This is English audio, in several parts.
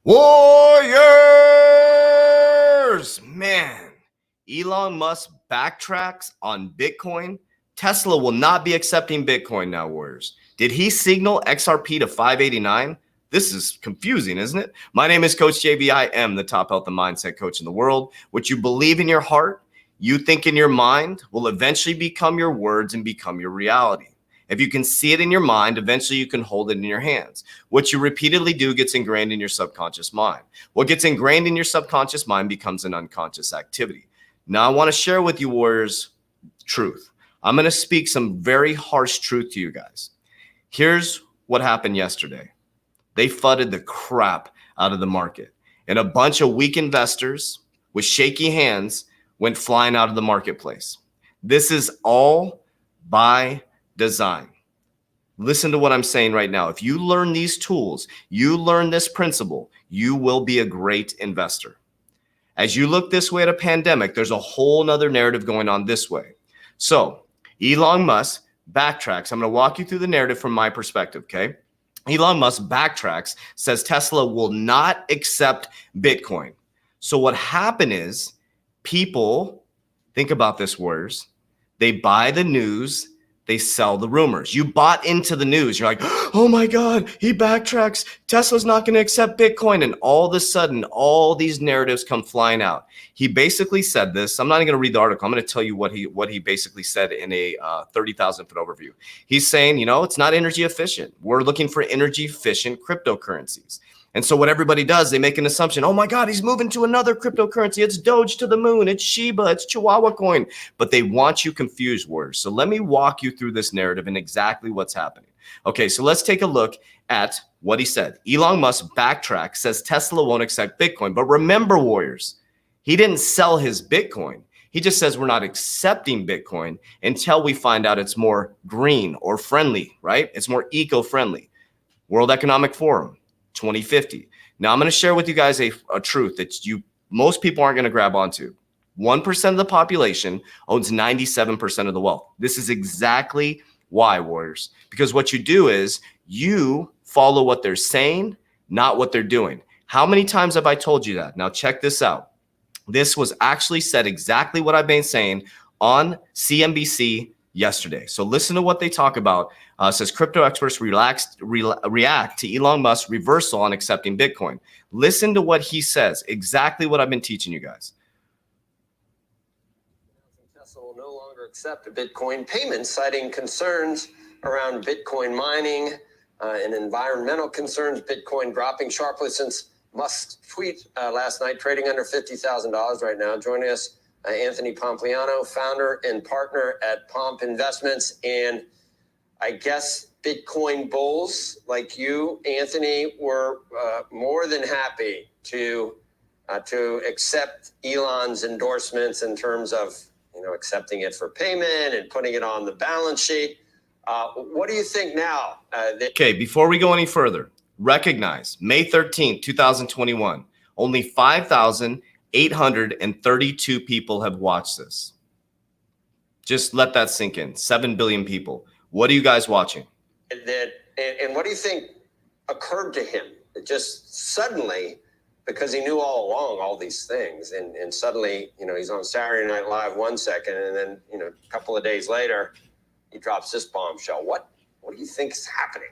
Warriors! Man, Elon Musk backtracks on Bitcoin. Tesla will not be accepting Bitcoin now, Warriors. Did he signal XRP to 589? This is confusing, isn't it? My name is Coach JB. I am the top health and mindset coach in the world. What you believe in your heart, you think in your mind, will eventually become your words and become your reality. If you can see it in your mind, eventually you can hold it in your hands. What you repeatedly do gets ingrained in your subconscious mind. What gets ingrained in your subconscious mind becomes an unconscious activity. Now, I want to share with you, Warriors, truth. I'm going to speak some very harsh truth to you guys. Here's what happened yesterday. They fudded the crap out of the market, and a bunch of weak investors with shaky hands went flying out of the marketplace. This is all by design. Listen to what I'm saying right now. If you learn these tools, you learn this principle, you will be a great investor. As you look this way at a pandemic, there's a whole nother narrative going on this way. So Elon Musk backtracks. I'm going to walk you through the narrative from my perspective, okay? Elon Musk backtracks, says Tesla will not accept Bitcoin. So what happened is people, think about this, Warriors, they buy the news, they sell the rumors. You bought into the news. You're like, oh my God, he backtracks. Tesla's not going to accept Bitcoin. And all of a sudden, all these narratives come flying out. He basically said this. I'm not even going to read the article. I'm going to tell you what he basically said in a 30,000 foot overview. He's saying, it's not energy efficient. We're looking for energy efficient cryptocurrencies. And so what everybody does, they make an assumption. Oh my God, he's moving to another cryptocurrency. It's Doge to the moon. It's Shiba. It's Chihuahua coin. But they want you confused, Warriors. So let me walk you through this narrative and exactly what's happening. Okay, so let's take a look at what he said. Elon Musk backtracks, says Tesla won't accept Bitcoin. But remember, Warriors, he didn't sell his Bitcoin. He just says we're not accepting Bitcoin until we find out it's more green or friendly, right? It's more eco-friendly. World Economic Forum. 2050. Now I'm going to share with you guys a truth that most people aren't going to grab onto. 1% of the population owns 97% of the wealth. This is exactly why, Warriors, because what you do is you follow what they're saying, not what they're doing. How many times have I told you that? Now check this out. This was actually said exactly what I've been saying on CNBC yesterday. So listen to what they talk about. Says crypto experts react to Elon Musk's reversal on accepting Bitcoin. Listen to what he says, exactly what I've been teaching you guys. Tesla will no longer accept a Bitcoin payment, citing concerns around Bitcoin mining and environmental concerns. Bitcoin dropping sharply since Musk's tweet last night, trading under $50,000 right now. Joining us, Anthony Pompliano, founder and partner at Pomp Investments. And I guess Bitcoin bulls like you, Anthony, were more than happy to accept Elon's endorsements in terms of accepting it for payment and putting it on the balance sheet. What do you think now? Okay, before we go any further, recognize May 13th, 2021, only 5,832 people have watched this. Just let that sink in. 7 billion people. What are you guys watching? And what do you think occurred to him? It just suddenly, because he knew all along all these things, and suddenly, he's on Saturday Night Live 1 second, and then, a couple of days later, he drops this bombshell. What do you think is happening?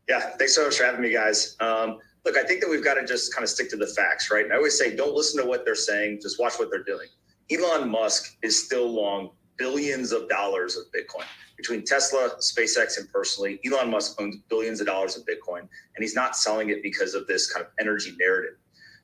Yeah, thanks so much for having me, guys. Look, I think that we've got to just kind of stick to the facts, right? And I always say, don't listen to what they're saying, just watch what they're doing. Elon Musk is still long billions of dollars of Bitcoin. Between Tesla, SpaceX, and personally, Elon Musk owns billions of dollars of Bitcoin, and he's not selling it because of this kind of energy narrative.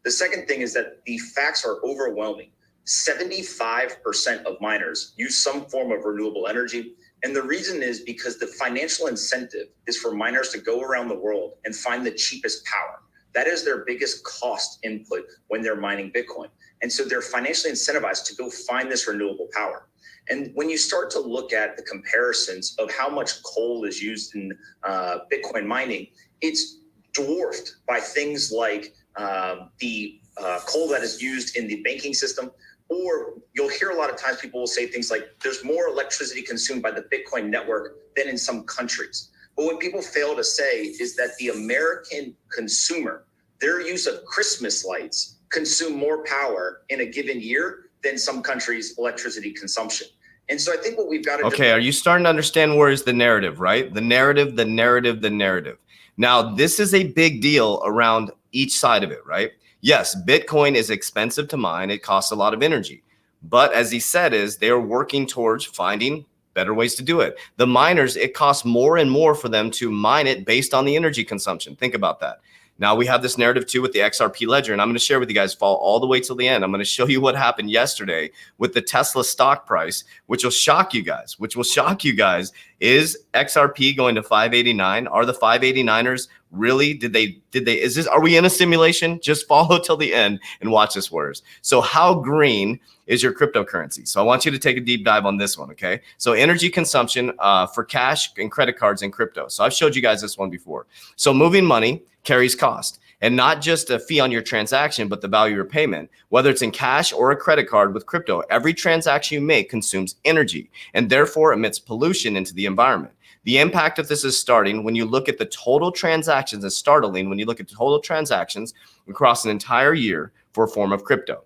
The second thing is that the facts are overwhelming. 75% of miners use some form of renewable energy. And the reason is because the financial incentive is for miners to go around the world and find the cheapest power. That is their biggest cost input when they're mining Bitcoin. And so they're financially incentivized to go find this renewable power. And when you start to look at the comparisons of how much coal is used in Bitcoin mining, it's dwarfed by things like the coal that is used in the banking system. Or you'll hear a lot of times people will say things like, there's more electricity consumed by the Bitcoin network than in some countries. But what people fail to say is that the American consumer their use of Christmas lights consume more power in a given year than some countries' electricity consumption. And so I think what we've got to Okay, are you starting to understand where is the narrative, right? The narrative, the narrative, the narrative. Now, this is a big deal around each side of it, right? Yes, Bitcoin is expensive to mine. It costs a lot of energy. But as he said, is they're working towards finding better ways to do it. The miners, it costs more and more for them to mine it based on the energy consumption. Think about that. Now we have this narrative too with the XRP ledger, and I'm going to share with you guys, follow all the way till the end. I'm going to show you what happened yesterday with the Tesla stock price, which will shock you guys, Is XRP going to 589? Are the 589ers really, are we in a simulation? Just follow till the end and watch this, warriors. So how green is your cryptocurrency? So I want you to take a deep dive on this one, okay? So energy consumption for cash and credit cards and crypto. So I've showed you guys this one before. So moving money carries cost, and not just a fee on your transaction, but the value of your payment, whether it's in cash or a credit card with crypto. Every transaction you make consumes energy and therefore emits pollution into the environment. The impact of this is starting when you look at the total transactions. It's startling when you look at total transactions across an entire year for a form of crypto.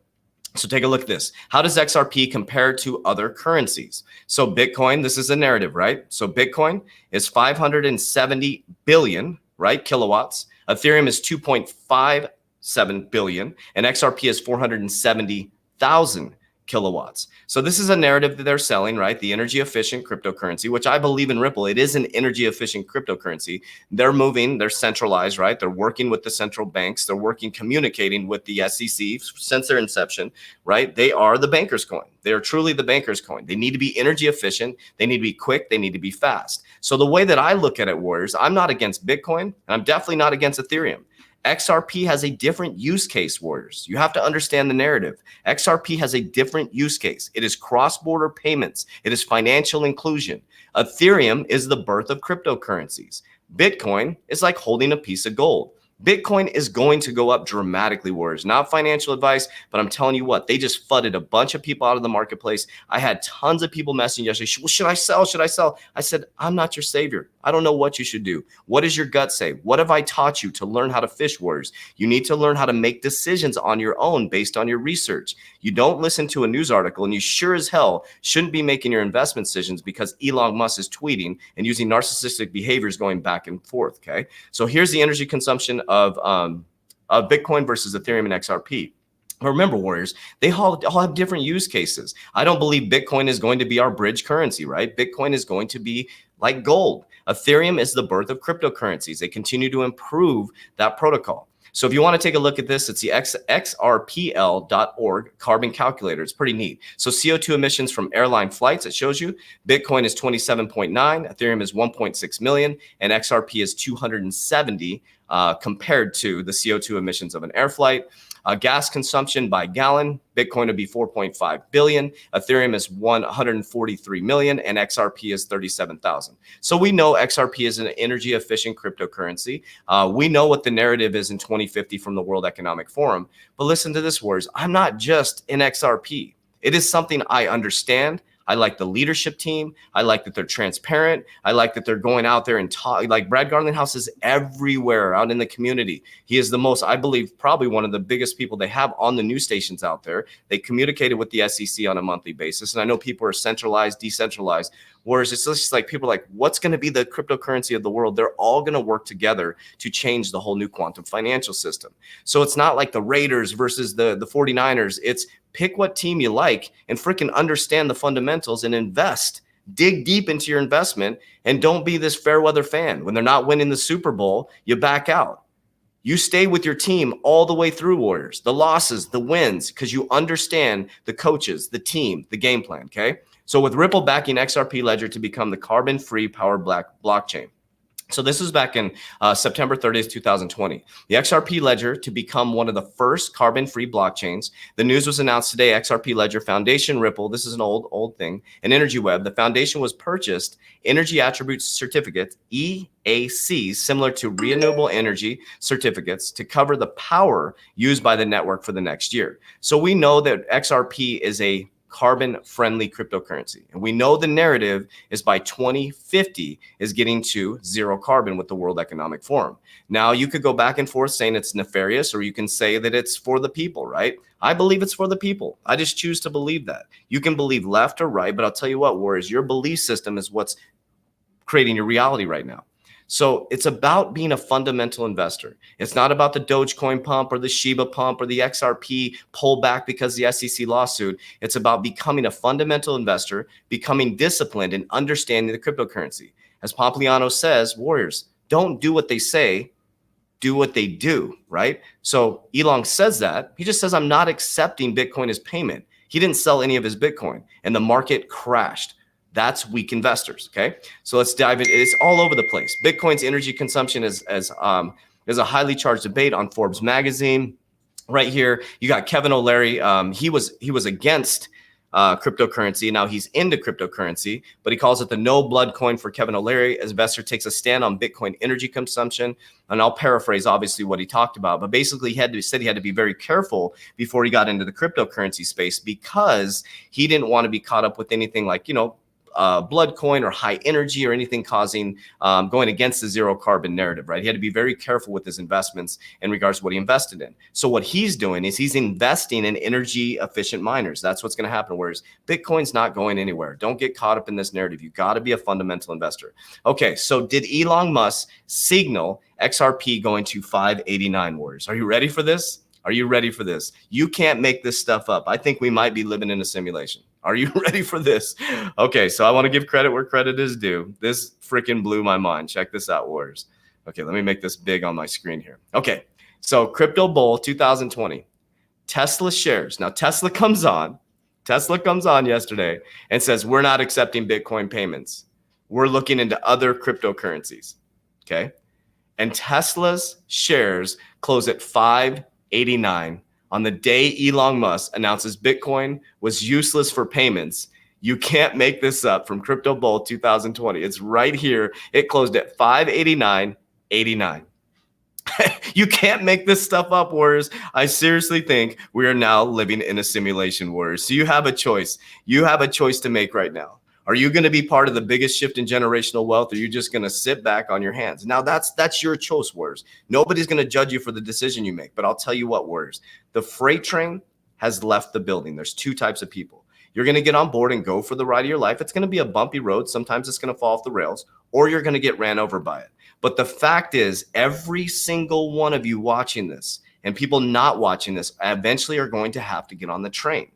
So take a look at this. How does XRP compare to other currencies? So Bitcoin, this is a narrative, right? So Bitcoin is 570 billion, right, kilowatts. Ethereum is 2.57 billion, and XRP is 470,000 kilowatts. So this is a narrative that they're selling, right? The energy efficient cryptocurrency, which I believe in Ripple. It is an energy efficient cryptocurrency. They're moving, they're centralized, right? They're working with the central banks. They're communicating with the SEC since their inception, right? They are the banker's coin. They are truly the banker's coin. They need to be energy efficient. They need to be quick. They need to be fast. So the way that I look at it, warriors, I'm not against Bitcoin, and I'm definitely not against Ethereum. XRP has a different use case, warriors. You have to understand the narrative. XRP has a different use case. It is cross-border payments. It is financial inclusion. Ethereum is the birth of cryptocurrencies. Bitcoin is like holding a piece of gold. Bitcoin is going to go up dramatically, warriors. Not financial advice, but I'm telling you what, they just flooded a bunch of people out of the marketplace. I had tons of people messaging yesterday. Should I sell? Should I sell? I said, I'm not your savior. I don't know what you should do. What does your gut say? What have I taught you to learn how to fish, warriors? You need to learn how to make decisions on your own based on your research. You don't listen to a news article, and you sure as hell shouldn't be making your investment decisions because Elon Musk is tweeting and using narcissistic behaviors going back and forth, okay? So here's the energy consumption of Bitcoin versus Ethereum and XRP. Remember, warriors, they all have different use cases. I don't believe Bitcoin is going to be our bridge currency, right? Bitcoin is going to be like gold. Ethereum is the birth of cryptocurrencies. They continue to improve that protocol. So if you want to take a look at this, it's the xrpl.org carbon calculator. It's pretty neat. So CO2 emissions from airline flights, it shows you. Bitcoin is 27.9, Ethereum is 1.6 million, and XRP is 270 compared to the CO2 emissions of an air flight. Gas consumption by gallon, Bitcoin would be 4.5 billion, Ethereum is 143 million, and XRP is 37,000. So we know XRP is an energy efficient cryptocurrency. We know what the narrative is in 2050 from the World Economic Forum. But listen to this, warriors. I'm not just in XRP. It is something I understand. I like the leadership team. I like that they're transparent. I like that they're going out there and talk. Like Brad Garlinghouse is everywhere out in the community. He is the most, I believe, probably one of the biggest people they have on the news stations out there. They communicated with the SEC on a monthly basis. And I know people are centralized, decentralized. Whereas it's just like people are like, what's going to be the cryptocurrency of the world? They're all going to work together to change the whole new quantum financial system. So it's not like the Raiders versus the 49ers. It's pick what team you like and freaking understand the fundamentals and invest. Dig deep into your investment and don't be this fair weather fan. When they're not winning the Super Bowl, you back out. You stay with your team all the way through, warriors. The losses, the wins, because you understand the coaches, the team, the game plan, okay? So with Ripple backing XRP Ledger to become the carbon-free power blockchain. So this was back in September 30th, 2020. The XRP Ledger to become one of the first carbon-free blockchains. The news was announced today. XRP Ledger Foundation Ripple. This is an old thing. And Energy Web. The foundation was purchased Energy Attribute Certificate, EAC, similar to renewable energy certificates to cover the power used by the network for the next year. So we know that XRP is a carbon-friendly cryptocurrency. And we know the narrative is by 2050 is getting to zero carbon with the World Economic Forum. Now, you could go back and forth saying it's nefarious, or you can say that it's for the people, right? I believe it's for the people. I just choose to believe that. You can believe left or right, but I'll tell you what, Warriors, your belief system is what's creating your reality right now. So it's about being a fundamental investor. It's not about the Dogecoin pump or the Shiba pump or the XRP pullback because the SEC lawsuit. It's about becoming a fundamental investor, becoming disciplined and understanding the cryptocurrency. As Pompliano says, Warriors, don't do what they say, do what they do, right? So Elon says that. He just says, I'm not accepting Bitcoin as payment. He didn't sell any of his Bitcoin and the market crashed. That's weak investors, okay? So let's dive in. It's all over the place. Bitcoin's energy consumption is a highly charged debate on Forbes magazine. Right here, you got Kevin O'Leary. He was against cryptocurrency. Now he's into cryptocurrency, but he calls it the no blood coin for Kevin O'Leary. As investor takes a stand on Bitcoin energy consumption. And I'll paraphrase obviously what he talked about, but basically he said he had to be very careful before he got into the cryptocurrency space because he didn't want to be caught up with anything like, blood coin or high energy or anything causing going against the zero carbon narrative, right? He had to be very careful with his investments in regards to what he invested in. So what he's doing is he's investing in energy efficient miners. That's what's going to happen. Whereas Bitcoin's not going anywhere. Don't get caught up in this narrative. You got to be a fundamental investor. Okay, so did Elon Musk signal XRP going to 589, Warriors? Are you ready for this? Are you ready for this? You can't make this stuff up. I think we might be living in a simulation. Are you ready for this? Okay, so I want to give credit where credit is due. This freaking blew my mind. Check this out, Warriors. Okay, let me make this big on my screen here. Okay, so Crypto Bull 2020, Tesla shares. Now Tesla comes on yesterday and says, we're not accepting Bitcoin payments. We're looking into other cryptocurrencies, okay? And Tesla's shares close at 589 on the day Elon Musk announces Bitcoin was useless for payments. You can't make this up from Crypto Bull 2020. It's right here. It closed at 589.89. You can't make this stuff up, Warriors. I seriously think we are now living in a simulation, Warriors. So you have a choice. You have a choice to make right now. Are you going to be part of the biggest shift in generational wealth, or are you just going to sit back on your hands? Now, that's your choice, Warriors. Nobody's going to judge you for the decision you make. But I'll tell you what, Warriors, the freight train has left the building. There's two types of people. You're going to get on board and go for the ride of your life. It's going to be a bumpy road. Sometimes it's going to fall off the rails, or you're going to get ran over by it. But the fact is, every single one of you watching this and people not watching this eventually are going to have to get on the train.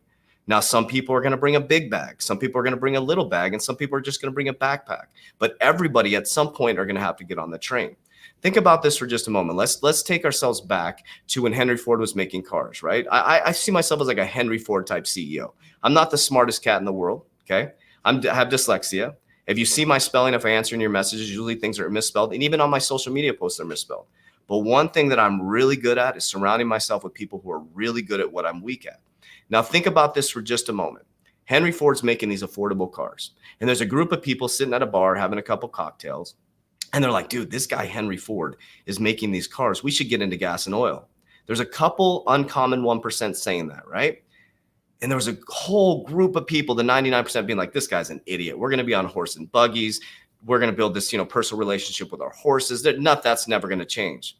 Now, some people are going to bring a big bag. Some people are going to bring a little bag, and some people are just going to bring a backpack. But everybody at some point are going to have to get on the train. Think about this for just a moment. Let's take ourselves back to when Henry Ford was making cars, right? I see myself as like a Henry Ford type CEO. I'm not the smartest cat in the world, okay? I have dyslexia. If you see my spelling, if I answer in your messages, usually things are misspelled. And even on my social media posts, they're misspelled. But one thing that I'm really good at is surrounding myself with people who are really good at what I'm weak at. Now, think about this for just a moment. Henry Ford's making these affordable cars. And there's a group of people sitting at a bar having a couple cocktails. And they're like, dude, this guy Henry Ford is making these cars. We should get into gas and oil. There's a couple uncommon 1% saying that, right? And there was a whole group of people, the 99% being like, this guy's an idiot. We're going to be on horse and buggies. We're going to build this, personal relationship with our horses. That's never going to change.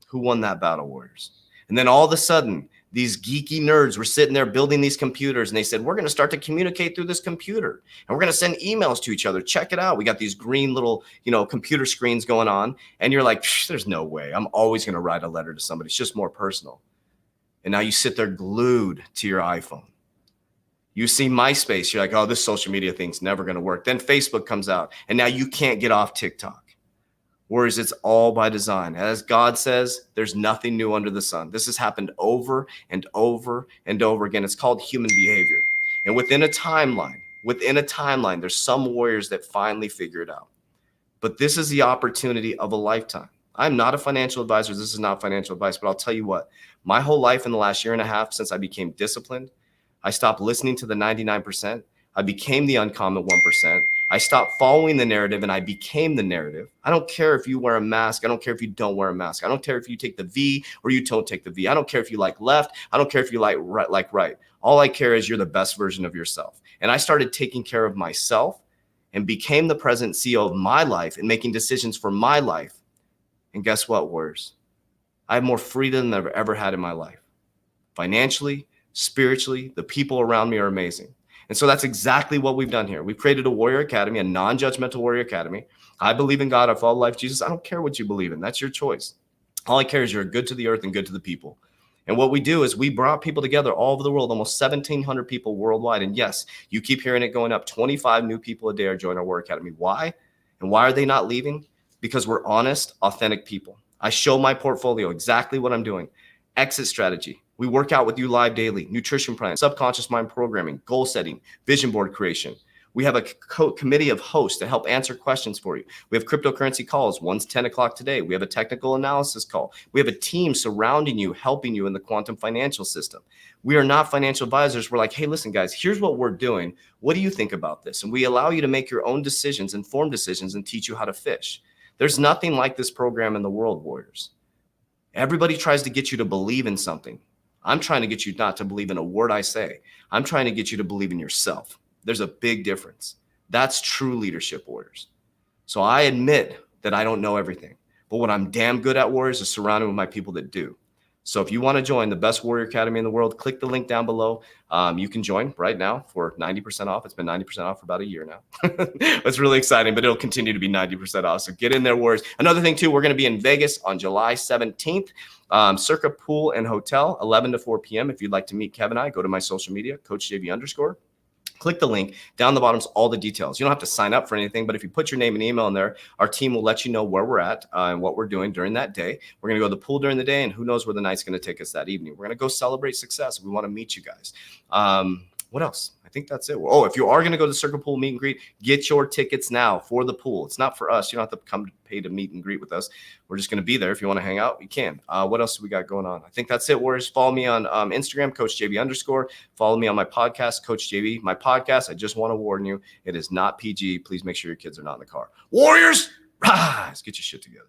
Who won that battle, Warriors? And then all of a sudden, these geeky nerds were sitting there building these computers, and they said, we're going to start to communicate through this computer, and we're going to send emails to each other. Check it out. We got these green little, computer screens going on. And you're like, there's no way. I'm always going to write a letter to somebody. It's just more personal. And now you sit there glued to your iPhone. You see MySpace. You're like, oh, this social media thing's never going to work. Then Facebook comes out, and now you can't get off TikTok. Whereas it's all by design. As God says, there's nothing new under the sun. This has happened over and over and over again. It's called human behavior. And within a timeline, there's some warriors that finally figure it out. But this is the opportunity of a lifetime. I'm not a financial advisor. This is not financial advice, but I'll tell you what, my whole life in the last year and a half, since I became disciplined, I stopped listening to the 99%. I became the uncommon 1%. I stopped following the narrative and I became the narrative. I don't care if you wear a mask. I don't care if you don't wear a mask. I don't care if you take the V or you don't take the V. I don't care if you like left. I don't care if you like right. All I care is you're the best version of yourself. And I started taking care of myself and became the president CEO of my life and making decisions for my life. And guess what, warriors? I have more freedom than I've ever had in my life. Financially, spiritually, the people around me are amazing. And so that's exactly what we've done here. We've created a warrior academy, a non-judgmental warrior academy. I believe in God. I follow life Jesus. I don't care what you believe in. That's your choice. All I care is you're good to the earth and good to the people. And what we do is we brought people together all over the world, almost 1,700 people worldwide. And yes, you keep hearing it going up. 25 new people a day are joining our warrior academy. Why? And why are they not leaving? Because we're honest, authentic people. I show my portfolio exactly what I'm doing. Exit strategy. We work out with you live daily. Nutrition plan, subconscious mind programming, goal setting, vision board creation. We have a committee of hosts to help answer questions for you. We have cryptocurrency calls. One's 10 o'clock today. We have a technical analysis call. We have a team surrounding you, helping you in the quantum financial system. We are not financial advisors. We're like, hey, listen, guys, here's what we're doing. What do you think about this? And we allow you to make your own decisions, informed decisions, and teach you how to fish. There's nothing like this program in the world, warriors. Everybody tries to get you to believe in something. I'm trying to get you not to believe in a word I say. I'm trying to get you to believe in yourself. There's a big difference. That's true leadership, warriors. So I admit that I don't know everything, but what I'm damn good at, warriors, is surrounding with my people that do. So if you want to join the best warrior academy in the world, click the link down below. You can join right now for 90% off. It's been 90% off for about a year now. It's really exciting, but it'll continue to be 90% off. So get in there, warriors. Another thing too, we're going to be in Vegas on July 17th. Circa Pool and Hotel, 11 to 4 p.m. If you'd like to meet Kevin and I, go to my social media, CoachJV_. Click the link down the bottom's all the details. You don't have to sign up for anything, but if you put your name and email in there, our team will let you know where we're at and what we're doing during that day. We're going to go to the pool during the day, and who knows where the night's going to take us that evening. We're going to go celebrate success. We want to meet you guys. What else? I think that's it. Oh, if you are going to go to the Circa Pool meet and greet, get your tickets now for the pool. It's not for us. You don't have to come pay to meet and greet with us. We're just going to be there. If you want to hang out, you can. What else do we got going on? I think that's it, warriors. Follow me on Instagram, CoachJV_. Follow me on my podcast, Coach JV. My podcast, I just want to warn you, it is not PG. Please make sure your kids are not in the car. Warriors, rise. Get your shit together.